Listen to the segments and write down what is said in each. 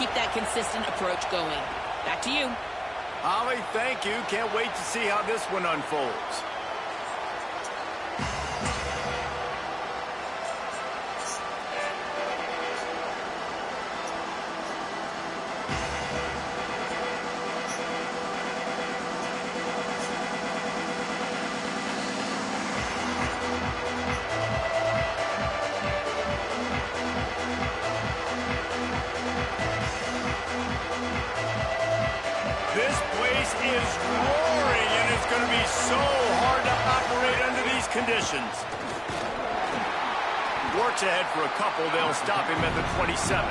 keep that consistent approach going. Back to you. Holly, thank you. Can't wait to see how this one unfolds. This place is roaring, and it's going to be so hard to operate under these conditions. Works ahead for a couple. They'll stop him at the 27.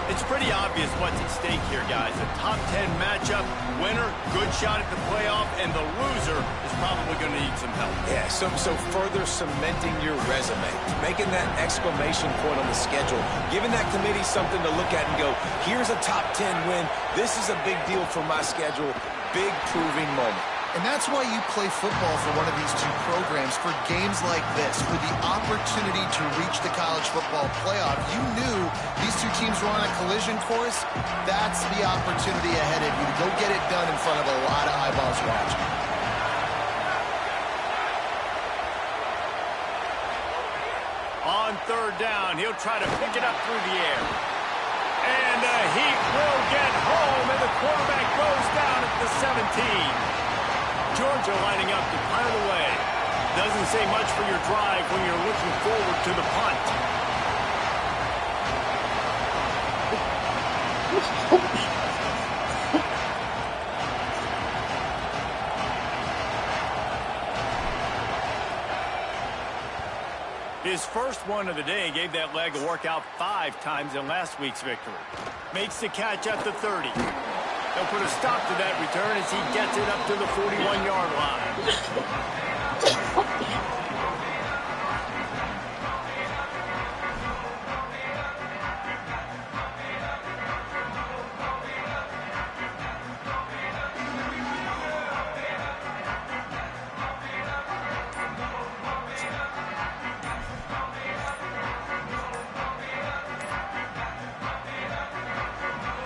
It's pretty obvious what's at stake here, guys. A top 10 matchup, winner, good shot at the playoff, and the loser is probably going to need some help. Yeah, so further cementing your resume, making that exclamation point on the schedule, giving that committee something to look at and go, here's a top 10 win. This is a big deal for my schedule. Big proving moment. And that's why you play football for one of these two programs, for games like this, for the opportunity to reach the college football playoff. You knew these two teams were on a collision course. That's the opportunity ahead of you to go get it done in front of a lot of eyeballs watching. On third down, he'll try to pick it up through the air. And he will get home, and the quarterback goes down at the 17. Georgia lining up to punt it away. Doesn't say much for your drive when you're looking forward to the punt. His first one of the day gave that leg a workout 5 times in last week's victory. Makes the catch at the 30. They'll put a stop to that return as he gets it up to the 41-yard line.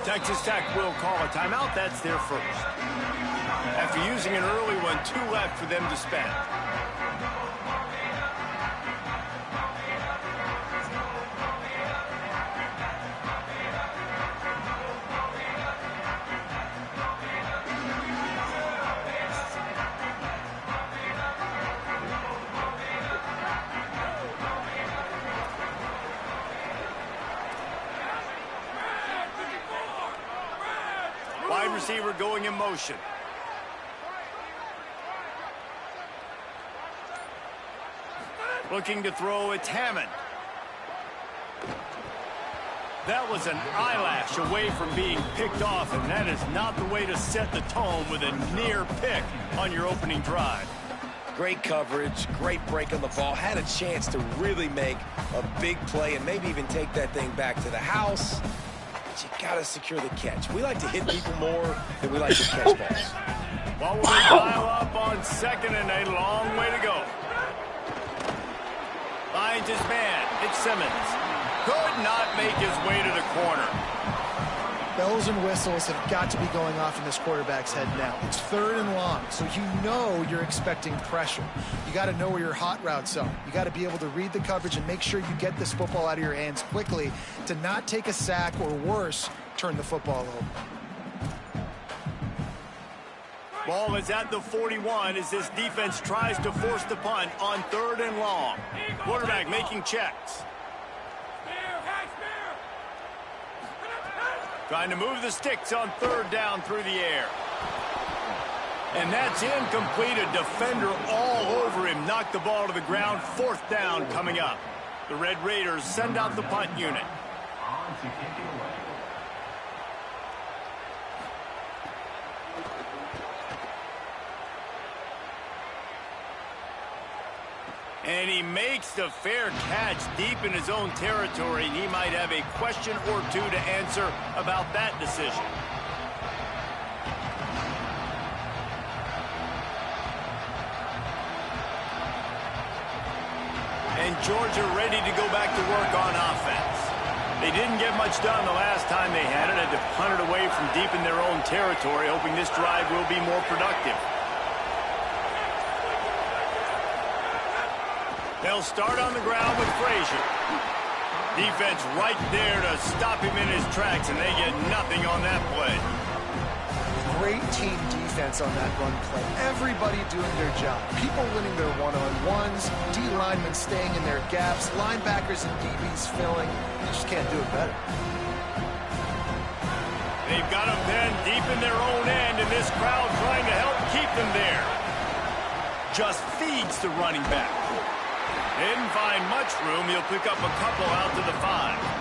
Texas Tech will call a timeout. That's their first. After using an early one, 2 left for them to spend. Wide receiver going in motion. Looking to throw, it's Hammond. That was an eyelash away from being picked off, and that is not the way to set the tone with a near pick on your opening drive. Great coverage, great break on the ball. Had a chance to really make a big play and maybe even take that thing back to the house. But you got to secure the catch. We like to hit people more than we like to catch balls. While we pile up on second and a long way to go. Finds his man. It's Simmons. Could not make his way to the corner. Bells and whistles have got to be going off in this quarterback's head now. It's 3rd and long, so you know you're expecting pressure. You got to know where your hot routes are. You got to be able to read the coverage and make sure you get this football out of your hands quickly to not take a sack or worse, turn the football over. Ball is at the 41 as this defense tries to force the punt on 3rd and long. Quarterback making checks. Trying to move the sticks on 3rd down through the air. And that's incomplete. A defender all over him. Knocked the ball to the ground. 4th down coming up. The Red Raiders send out the punt unit. And he makes the fair catch deep in his own territory, and he might have a question or two to answer about that decision. And Georgia ready to go back to work on offense. They didn't get much done the last time they had it. Had to punt it away from deep in their own territory, hoping this drive will be more productive. They'll start on the ground with Frazier. Defense right there to stop him in his tracks, and they get nothing on that play. Great team defense on that run play. Everybody doing their job. People winning their one-on-ones, D linemen staying in their gaps, linebackers and DBs filling. You just can't do it better. They've got them then deep in their own end, and this crowd trying to help keep them there. Just feeds the running back. Didn't find much room. He'll pick up a couple out to the 5.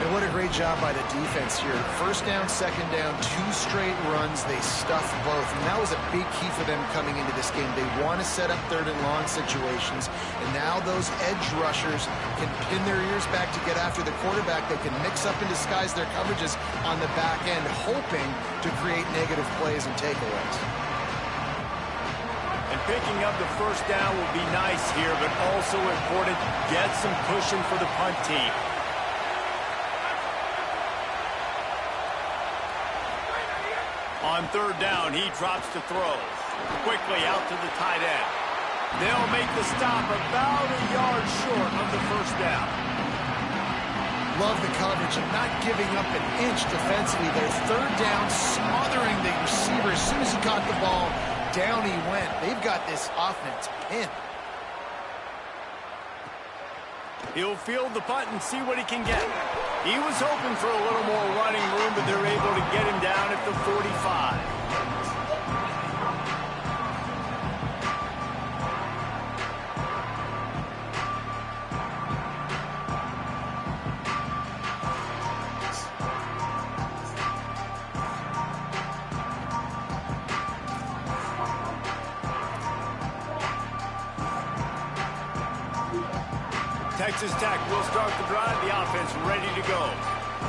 And what a great job by the defense here. First down, second down, 2 straight runs. They stuffed both. And that was a big key for them coming into this game. They want to set up third and long situations. And now those edge rushers can pin their ears back to get after the quarterback. They can mix up and disguise their coverages on the back end, hoping to create negative plays and takeaways. And picking up the first down will be nice here, but also important. Get some cushion for the punt team. On third down, he drops to throw. Quickly out to the tight end. They'll make the stop about a yard short of the first down. Love the coverage and not giving up an inch defensively. Their third down, smothering the receiver. As soon as he caught the ball, down he went. They've got this offense pinned. He'll field the punt and see what he can get. He was hoping for a little more running room, but they're able to get him down at the 45. Texas Tech will start the drive. The offense ready to go.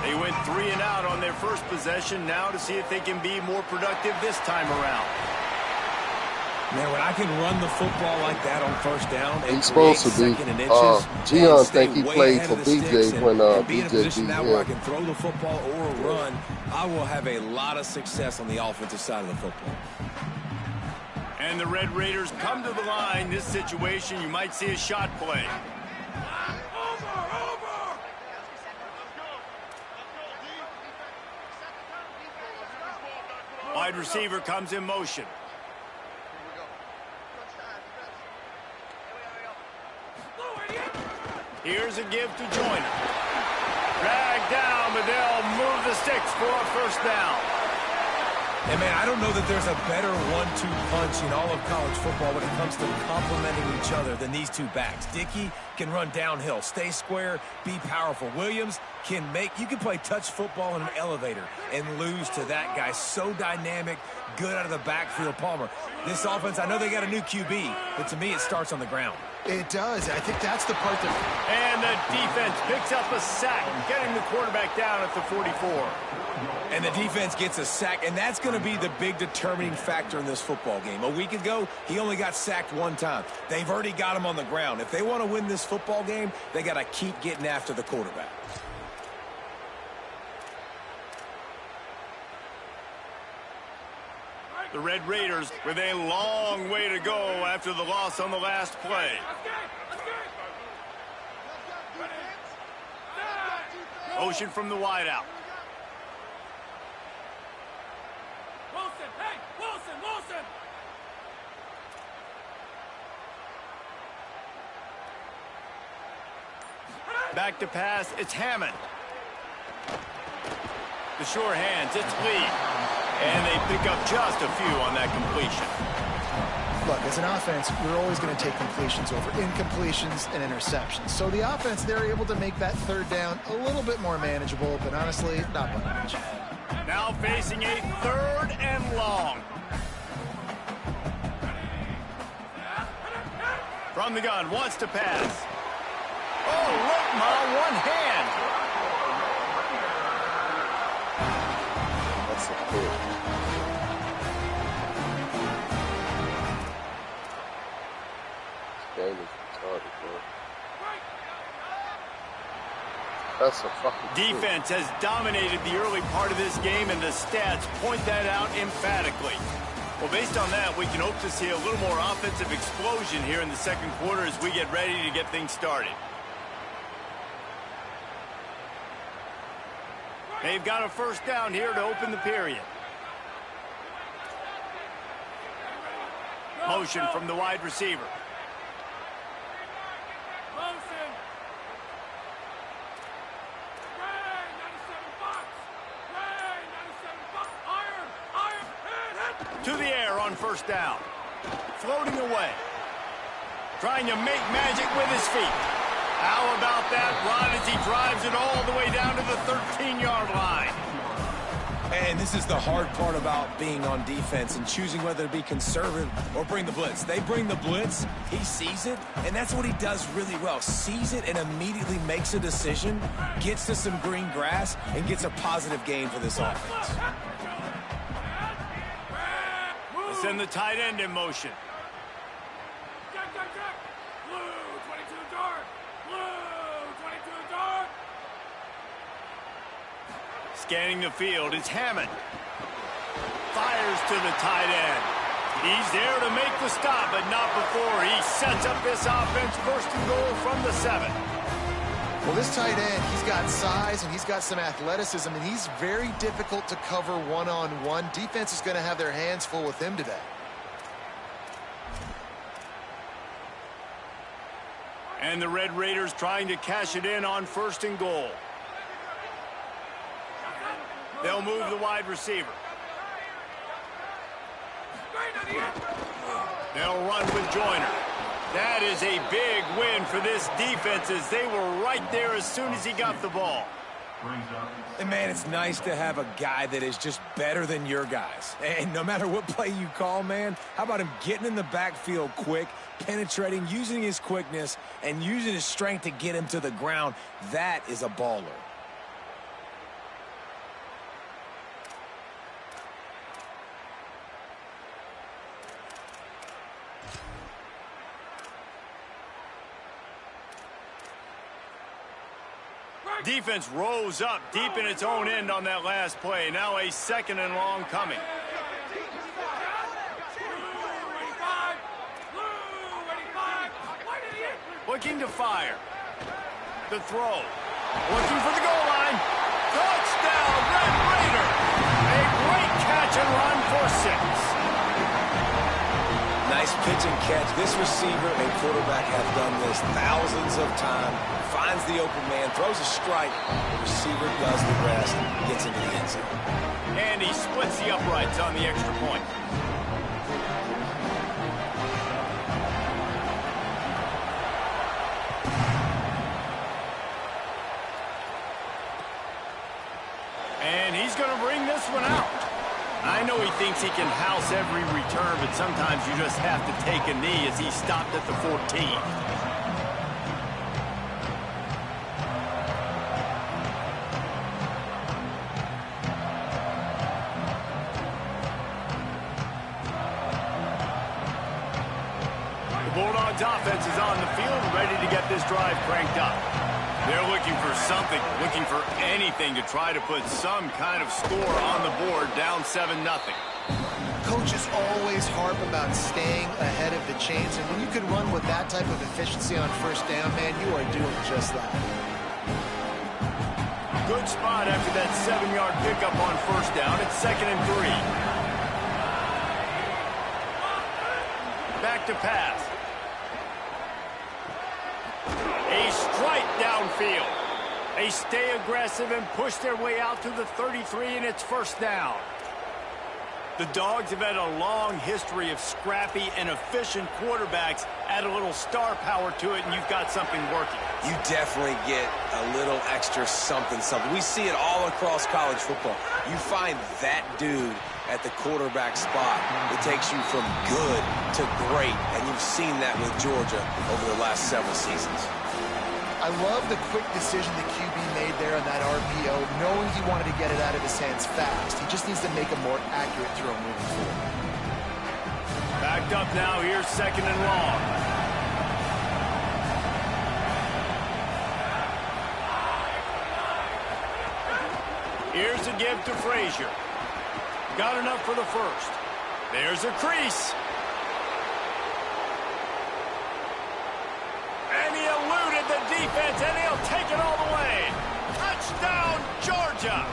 They went 3 and out on their first possession. Now to see if they can be more productive this time around. Man, when I can run the football like that on first down, he's supposed to be. Gion think he played for BJ when BJ beat him. Now where I can throw the football or run, I will have a lot of success on the offensive side of the football. And the Red Raiders come to the line. This situation, you might see a shot play. Wide receiver comes in motion. Here's a give to Joyner. Dragged down, but they'll move the sticks for a first down. And, man, I don't know that there's a better 1-2 punch in all of college football when it comes to complementing each other than these two backs. Dickey can run downhill, stay square, be powerful. Williams can you can play touch football in an elevator and lose to that guy. So dynamic, good out of the backfield. Palmer, this offense, I know they got a new QB, but to me it starts on the ground. It does. I think that's the part that... And the defense picks up a sack, getting the quarterback down at the 44. And the defense gets a sack, and that's going to be the big determining factor in this football game. A week ago, he only got sacked 1 time. They've already got him on the ground. If they want to win this football game, they got to keep getting after the quarterback. The Red Raiders with a long way to go after the loss on the last play. Motion from the wideout. Wilson, hey, Wilson! Back to pass, it's Hammond. The sure hands, it's Lee. And they pick up just a few on that completion. Look, as an offense, we're always going to take completions over incompletions and interceptions. So the offense, they're able to make that third down a little bit more manageable, but honestly, not by much. Now facing a 3rd and long. From the gun, wants to pass. Oh, look, Ma, one hand. That's a pick. This game is retarded, bro. That's a fucking Defense has dominated the early part of this game, and the stats point that out emphatically. Well, based on that, we can hope to see a little more offensive explosion here in the second quarter as we get ready to get things started. They've got a first down here to open the period. Motion from the wide receiver. Motion. Ray, 97 bucks. Ray, 97 bucks. Iron, hit. To the air on first down. Floating away. Trying to make magic with his feet. How about that run as he drives it all the way down to the 13-yard line? And this is the hard part about being on defense and choosing whether to be conservative or bring the blitz. They bring the blitz, he sees it, and that's what he does really well. Sees it and immediately makes a decision, gets to some green grass, and gets a positive gain for this offense. Send the tight end in motion. Check. Blue, 22 guard. Blue, 22 guard. Scanning the field, it's Hammond. Fires to the tight end. He's there to make the stop, but not before he sets up this offense. First and goal from the 7. Well, this tight end, he's got size and he's got some athleticism, and he's very difficult to cover one-on-one. Defense is going to have their hands full with him today. And the Red Raiders trying to cash it in on first and goal. They'll move the wide receiver. They'll run with Joyner. That is a big win for this defense as they were right there as soon as he got the ball. And, man, it's nice to have a guy that is just better than your guys. And no matter what play you call, man, how about him getting in the backfield quick, penetrating, using his quickness, and using his strength to get him to the ground? That is a baller. Defense rose up deep in its own end on that last play. Now a second and long coming. Looking to fire. The throw. Looking for the goal line. Touchdown, Red Raider. A great catch and run for 6. Nice pitch and catch. This receiver and quarterback have done this thousands of times. Finds the open man, throws a strike. The receiver does the rest, gets into the end zone. And he splits the uprights on the extra point. And he's going to bring this one out. I know he thinks he can house every return, but sometimes you just have to take a knee as he stopped at the 14. The Bulldogs offense is on the field, ready to get this drive cranked up. They're looking for something, looking for anything to try to put some kind of score on the board, down 7-0. Coaches always harp about staying ahead of the chains, and when you can run with that type of efficiency on first down, man, you are doing just that. Good spot after that 7-yard pickup on first down. It's 2nd and 3. Back to pass. A strike downfield. They stay aggressive and push their way out to the 33, and it's first down. The Dogs have had a long history of scrappy and efficient quarterbacks. Add a little star power to it, and you've got something working. You definitely get a little extra something. We see it all across college football. You find that dude at the quarterback spot. It takes you from good to great, and you've seen that with Georgia over the last several seasons. I love the quick decision the QB made there on that RPO, knowing he wanted to get it out of his hands fast. He just needs to make a more accurate throw moving forward. Backed up now, here's 2nd and long. Here's a give to Frazier. Got enough for the first. There's a crease. And he eluded the defense, and he'll take it all the way. Touchdown, Georgia!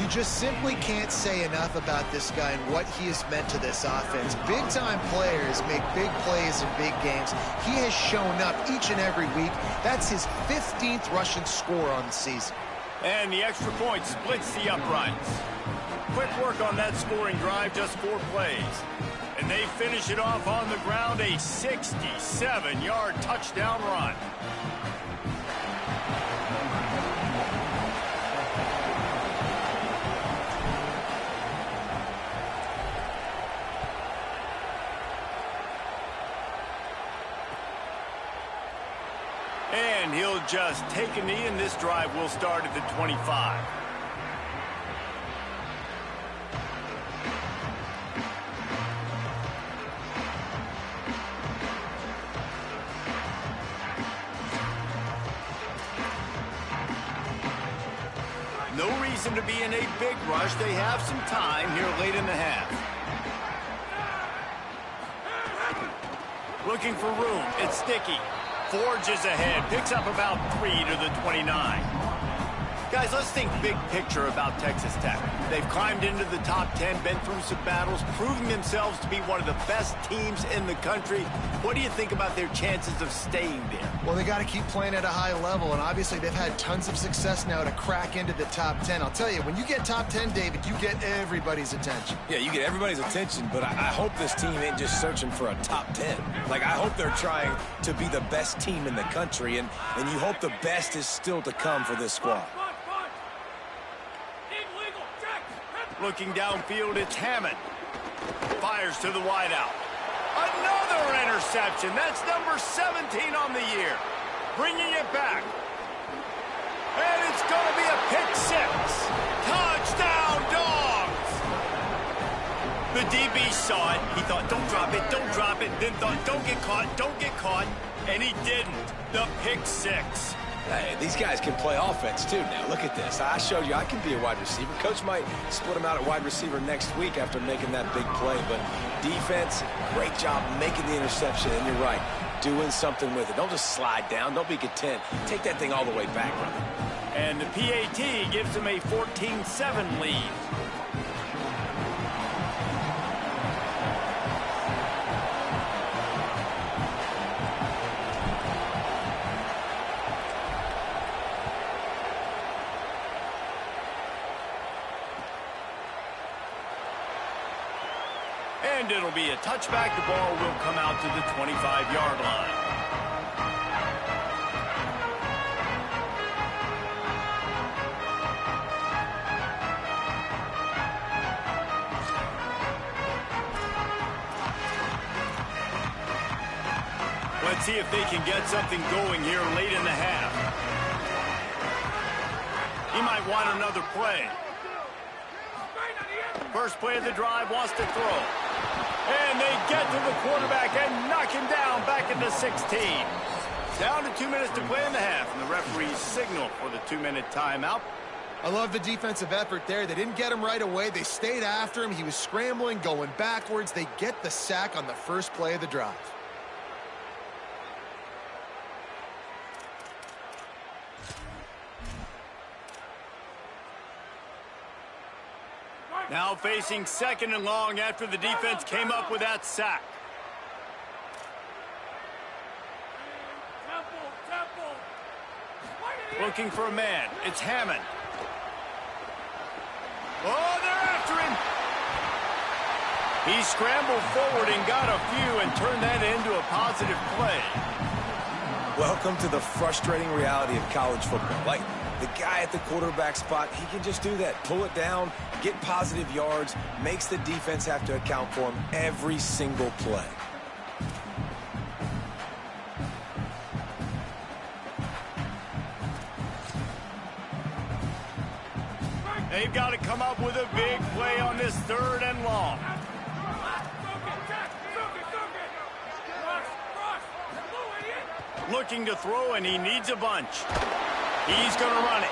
You just simply can't say enough about this guy and what he has meant to this offense. Big-time players make big plays in big games. He has shown up each and every week. That's his 15th rushing score on the season. And the extra point splits the uprights. Quick work on that scoring drive, just 4 plays. And they finish it off on the ground, a 67-yard touchdown run. And he'll just take a knee, and this drive will start at the 25. No reason to be in a big rush. They have some time here late in the half. Looking for room. It's Sticky. Forges ahead, picks up about 3 to the 29. Guys, let's think big picture about Texas Tech. They've climbed into the top 10, been through some battles, proving themselves to be one of the best teams in the country. What do you think about their chances of staying there? Well, they got to keep playing at a high level, and obviously they've had tons of success now to crack into the top 10. I'll tell you, when you get top 10, David, you get everybody's attention. Yeah, you get everybody's attention, but I hope this team ain't just searching for a top 10. Like, I hope they're trying to be the best team in the country, and you hope the best is still to come for this squad. Looking downfield, it's Hammond. Fires to the wideout. Another interception. That's number 17 on the year. Bringing it back. And it's going to be a pick 6. Touchdown, Dogs! The DB saw it. He thought, don't drop it, don't drop it. Then thought, don't get caught. And he didn't. The pick 6. Hey, these guys can play offense, too, now. Look at this. I showed you I can be a wide receiver. Coach might split him out at wide receiver next week after making that big play. But defense, great job making the interception. And you're right, doing something with it. Don't just slide down. Don't be content. Take that thing all the way back, brother. And the PAT gives him a 14-7 lead. And it'll be a touchback. The ball will come out to the 25-yard line. Let's see if they can get something going here late in the half. He might want another play. First play of the drive, wants to throw. And they get to the quarterback and knock him down back into 16. Down to 2 minutes to play in the half, and the referees signal for the 2-minute timeout. I love the defensive effort there. They didn't get him right away. They stayed after him. He was scrambling, going backwards. They get the sack on the first play of the drive. Now facing 2nd and long after the defense came up with that sack. Looking for a man. It's Hammond. Oh, they're after him. He scrambled forward and got a few and turned that into a positive play. Welcome to the frustrating reality of college football. Like, the guy at the quarterback spot, he can just do that. Pull it down, get positive yards, makes the defense have to account for him every single play. They've got to come up with a big play on this 3rd and long. Looking to throw, and he needs a bunch. He's going to run it.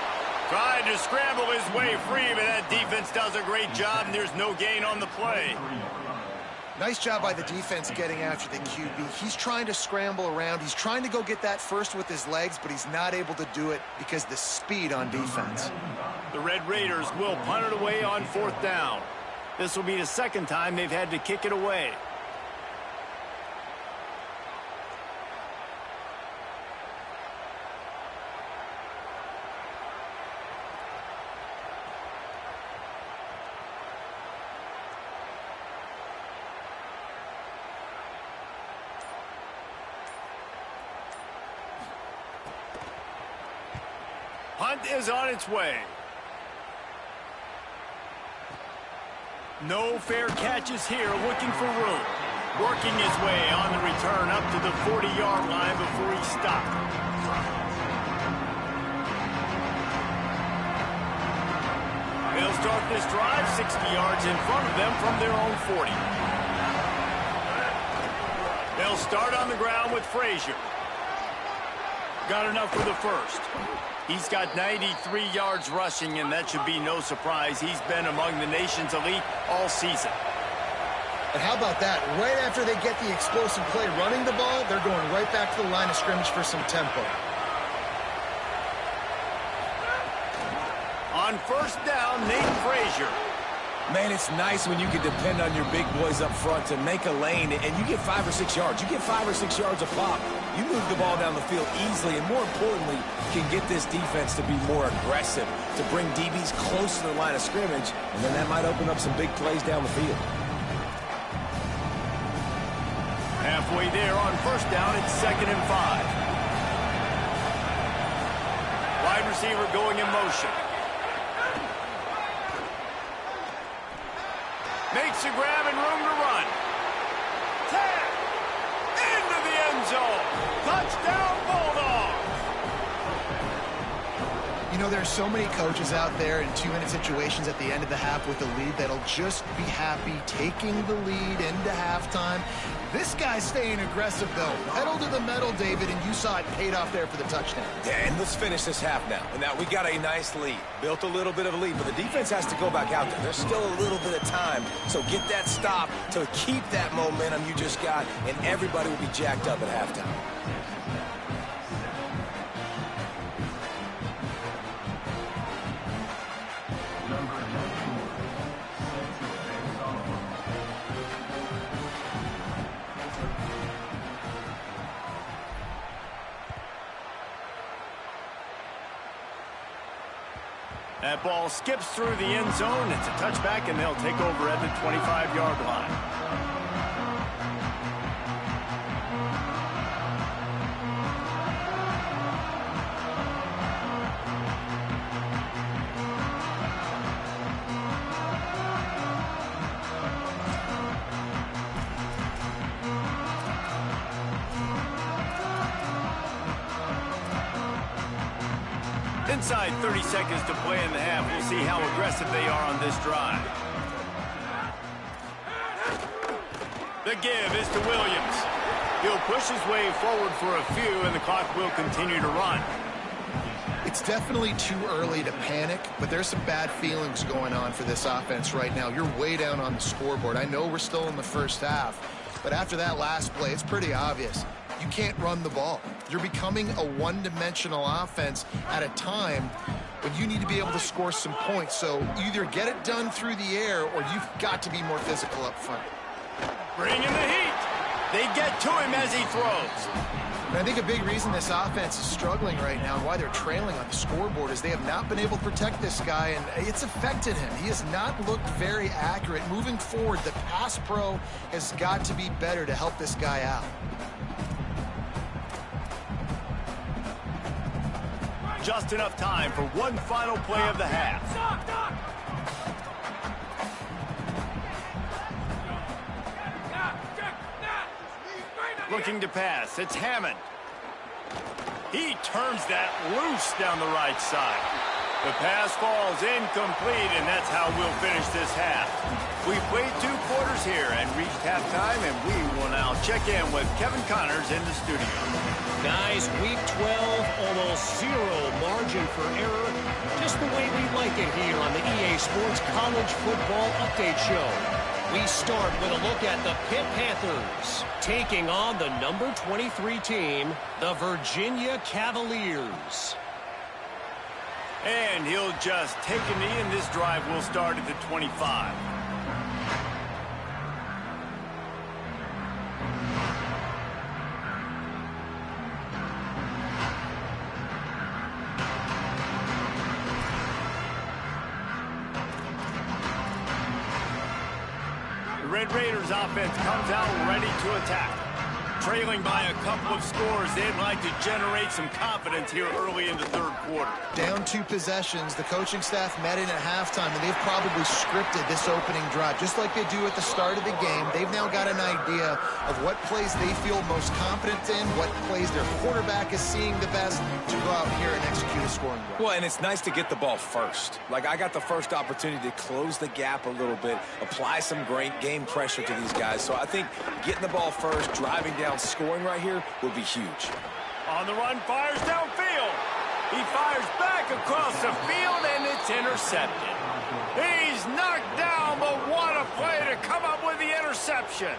Tried to scramble his way free, but that defense does a great job, and there's no gain on the play. Nice job by the defense getting after the QB. He's trying to scramble around. He's trying to go get that first with his legs, but he's not able to do it because of the speed on defense. The Red Raiders will punt it away on 4th down. This will be the second time they've had to kick it away. Punt is on its way. No fair catches here, looking for room. Working his way on the return up to the 40-yard line before he stopped. They'll start this drive 60 yards in front of them from their own 40. They'll start on the ground with Frazier. Got enough for the first. He's got 93 yards rushing, and that should be no surprise. He's been among the nation's elite all season. And how about that? Right after they get the explosive play running the ball, they're going right back to the line of scrimmage for some tempo. On 1st down, Nate Frazier. Man, it's nice when you can depend on your big boys up front to make a lane, and you get 5 or 6 yards. You get 5 or 6 yards a pop. You move the ball down the field easily, and more importantly, can get this defense to be more aggressive, to bring DBs close to the line of scrimmage, and then that might open up some big plays down the field. Halfway there on 1st down, it's 2nd and 5. Wide receiver going in motion. Makes a grab and room to run. 10. Into the end zone. Touchdown, Bulldogs. You know, there's so many coaches out there in 2-minute situations at the end of the half with the lead that'll just be happy taking the lead into halftime. This guy's staying aggressive, though. Pedal to the metal, David, and you saw it paid off there for the touchdown. And let's finish this half now. And now we got a nice lead. Built a little bit of a lead, but the defense has to go back out there. There's still a little bit of time. So get that stop to keep that momentum you just got, and everybody will be jacked up at halftime. That ball skips through the end zone. It's a touchback, and they'll take over at the 25-yard line. Inside 30 seconds to play in the half. We'll see how aggressive they are on this drive. The give is to Williams. He'll push his way forward for a few, and the clock will continue to run. It's definitely too early to panic, but there's some bad feelings going on for this offense right now. You're way down on the scoreboard. I know we're still in the first half, but after that last play, it's pretty obvious. You can't run the ball. You're becoming a one-dimensional offense at a time when you need to be able to score some points. So either get it done through the air or you've got to be more physical up front. Bringing the heat. They get to him as he throws. And I think a big reason this offense is struggling right now and why they're trailing on the scoreboard is they have not been able to protect this guy, and it's affected him. He has not looked very accurate. Moving forward, the pass pro has got to be better to help this guy out. Just enough time for one final play of the half. Looking to pass. It's Hammond. He turns that loose down the right side. The pass falls incomplete, and that's how we'll finish this half. We've played 2 quarters here and reached halftime, and we will now check in with Kevin Connors in the studio. Guys, week 12, almost zero margin for error. Just the way we like it here on the EA Sports College Football Update Show. We start with a look at the Pitt Panthers, taking on the number 23 team, the Virginia Cavaliers. And he'll just take a knee, and this drive will start at the 25. The Red Raiders offense comes out ready to attack. Trailing by a couple of scores, they'd like to generate some confidence here early in the 3rd quarter. Down 2 possessions, the coaching staff met in at halftime, and they've probably scripted this opening drive. Just like they do at the start of the game, they've now got an idea of what plays they feel most confident in, what plays their quarterback is seeing the best to go out here and execute a scoring drive. Well, and it's nice to get the ball first. Like, I got the first opportunity to close the gap a little bit, apply some great game pressure to these guys. So I think getting the ball first, driving down, scoring right here will be huge. On the run, fires downfield. He fires back across the field, and it's intercepted. He's knocked down, but what a play to come up with the interception.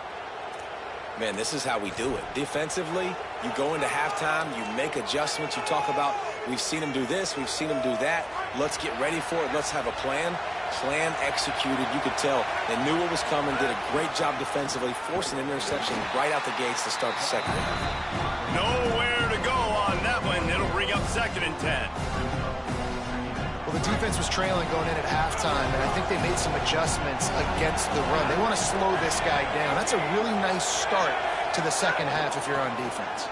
Man, this is how we do it. Defensively, you go into halftime, you make adjustments. You talk about, we've seen them do this, we've seen them do that. Let's get ready for it. Let's have a plan. Plan executed. You could tell they knew what was coming, did a great job defensively, forced an interception right out the gates to start the second half. Nowhere to go on that one. It'll bring up 2nd and 10. Well, the defense was trailing going in at halftime, and I think they made some adjustments against the run. They want to slow this guy down. That's a really nice start to the second half if you're on defense.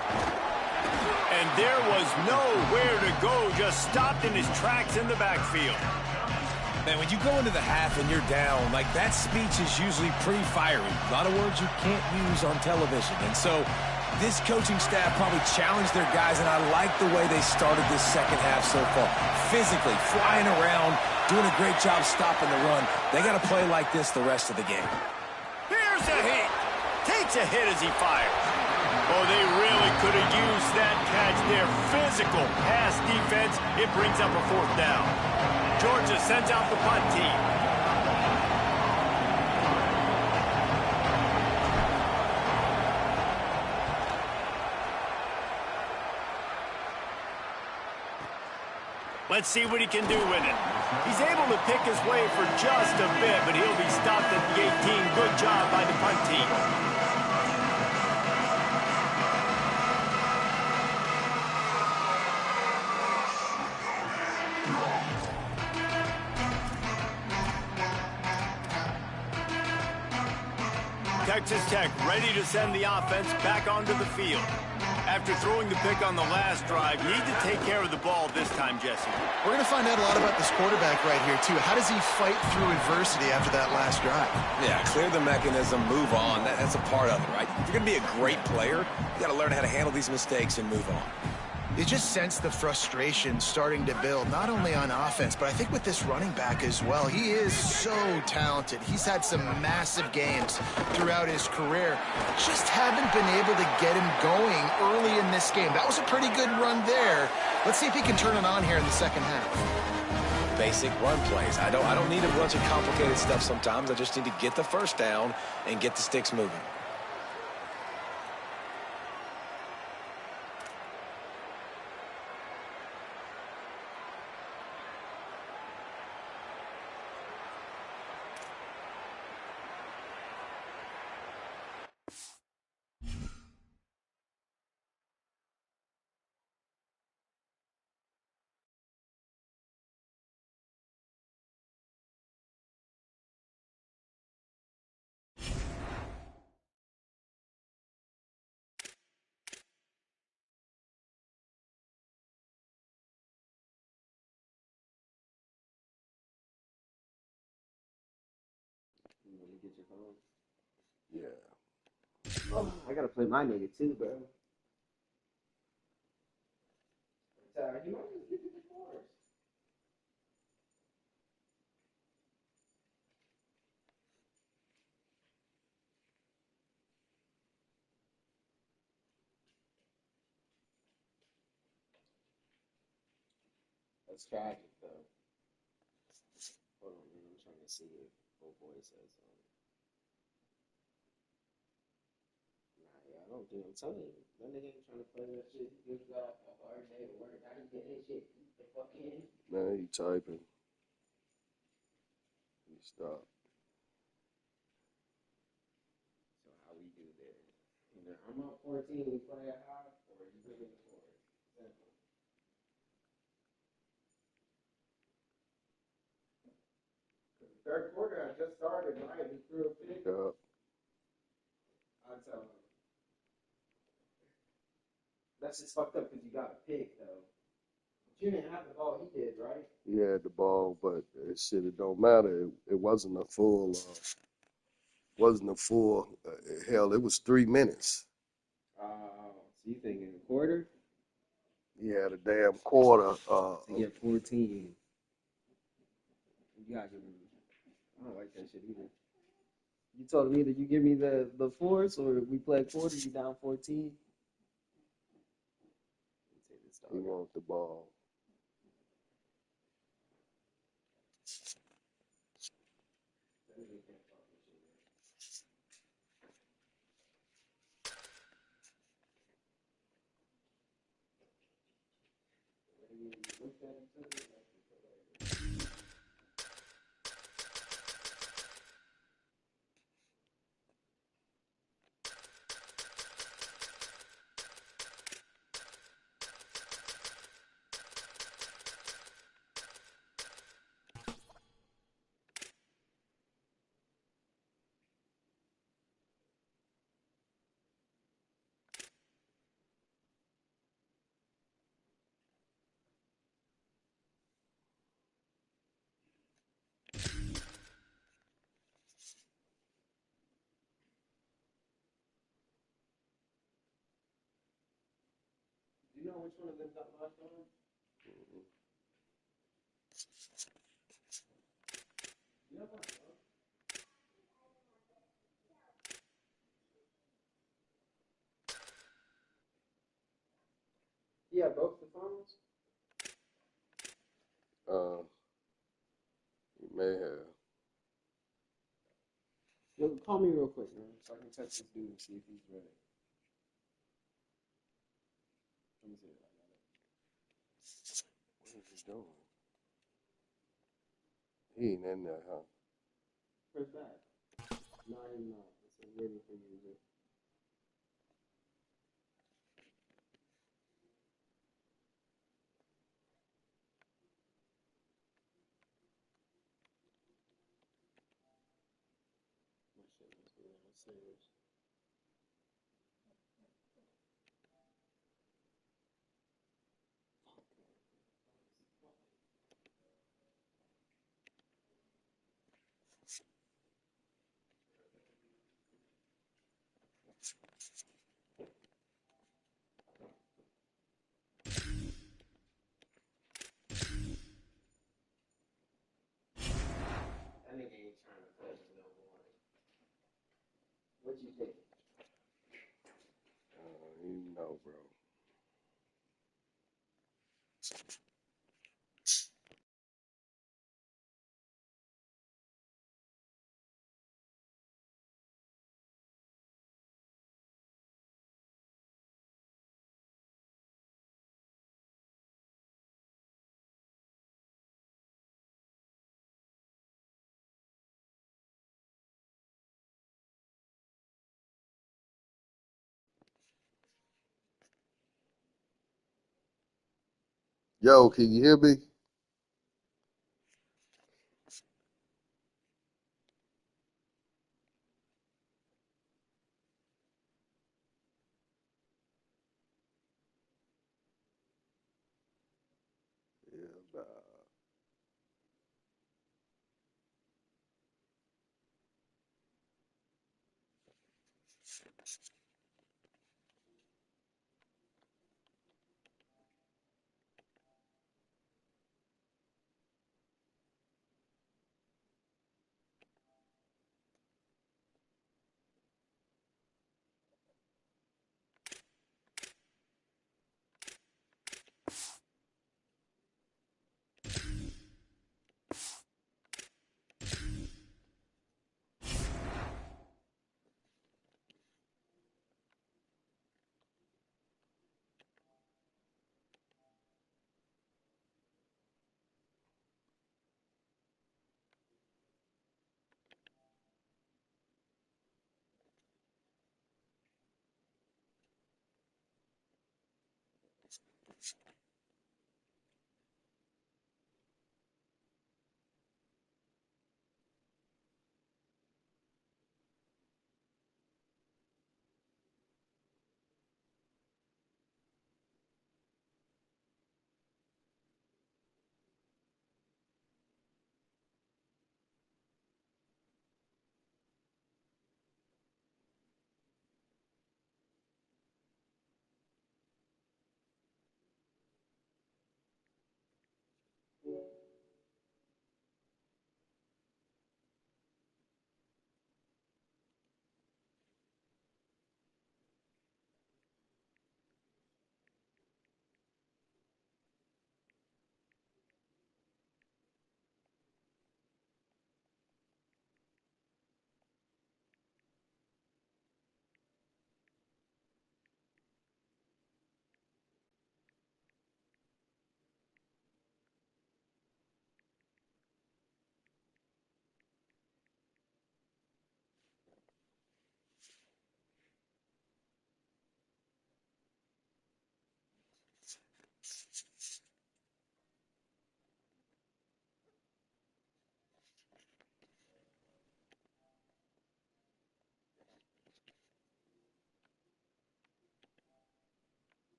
And there was nowhere to go, just stopped in his tracks in the backfield. Man, when you go into the half and you're down, like, that speech is usually pretty fiery. A lot of words you can't use on television. And so this coaching staff probably challenged their guys, and I like the way they started this second half so far. Physically, flying around, doing a great job stopping the run. They got to play like this the rest of the game. Here's a hit. Takes a hit as he fires. Oh, they really could have used that catch there. Physical pass defense. It brings up a 4th down. Georgia sends out the punt team. Let's see what he can do with it. He's able to pick his way for just a bit, but he'll be stopped at the 18. Good job by the punt team. Texas Tech ready to send the offense back onto the field. After throwing the pick on the last drive, need to take care of the ball this time, Jesse. We're going to find out a lot about this quarterback right here, too. How does he fight through adversity after that last drive? Yeah, clear the mechanism, move on. That's a part of it, right? If you're going to be a great player, you got to learn how to handle these mistakes and move on. You just sense the frustration starting to build, not only on offense, but I think with this running back as well. He is so talented. He's had some massive games throughout his career. Just haven't been able to get him going early in this game. That was a pretty good run there. Let's see if he can turn it on here in the second half. Basic run plays. I don't need a bunch of complicated stuff sometimes. I just need to get the first down and get the sticks moving. Get your phone. Yeah. Oh, I gotta play my nigga too, bro. You might just get the force. That's tragic, though. Hold on, man. I'm trying to see if old boy says something. Nah, yeah, I don't think I'm telling you. That nigga ain't trying to play that shit. He just got a hard day of work. How do you get that shit? The fuck in? Now he typing. He stopped. So how we do this? Either I'm up 14, we play a half, or you bring in the fourth. Simple. The third quarter I just started, right? He threw a pick. Yep. I tell him. That's just fucked up because you got a pick, though. But you didn't have the ball, he did, right? He had the ball, but it don't matter. It wasn't a full. Hell, it was 3 minutes. So you thinking a quarter? He had a damn quarter. To get 14. You gotta give me. I don't like that shit either. You told me that you give me the fourth, or we play a quarter, you down 14. He wants the ball. Do you know which one of them got left on? You know what? Yeah, both the phones? He may have. Yo, call me real quick, man, so I can text this dude and see if he's ready. Let me see if I got it. What is he doing? He ain't in there, huh? Press back. No, I'm not. It says waiting for user. My shit must be downstairs. That nigga ain't trying to play no more. What you think? You know, bro. Yo, can you hear me? Yeah, nah.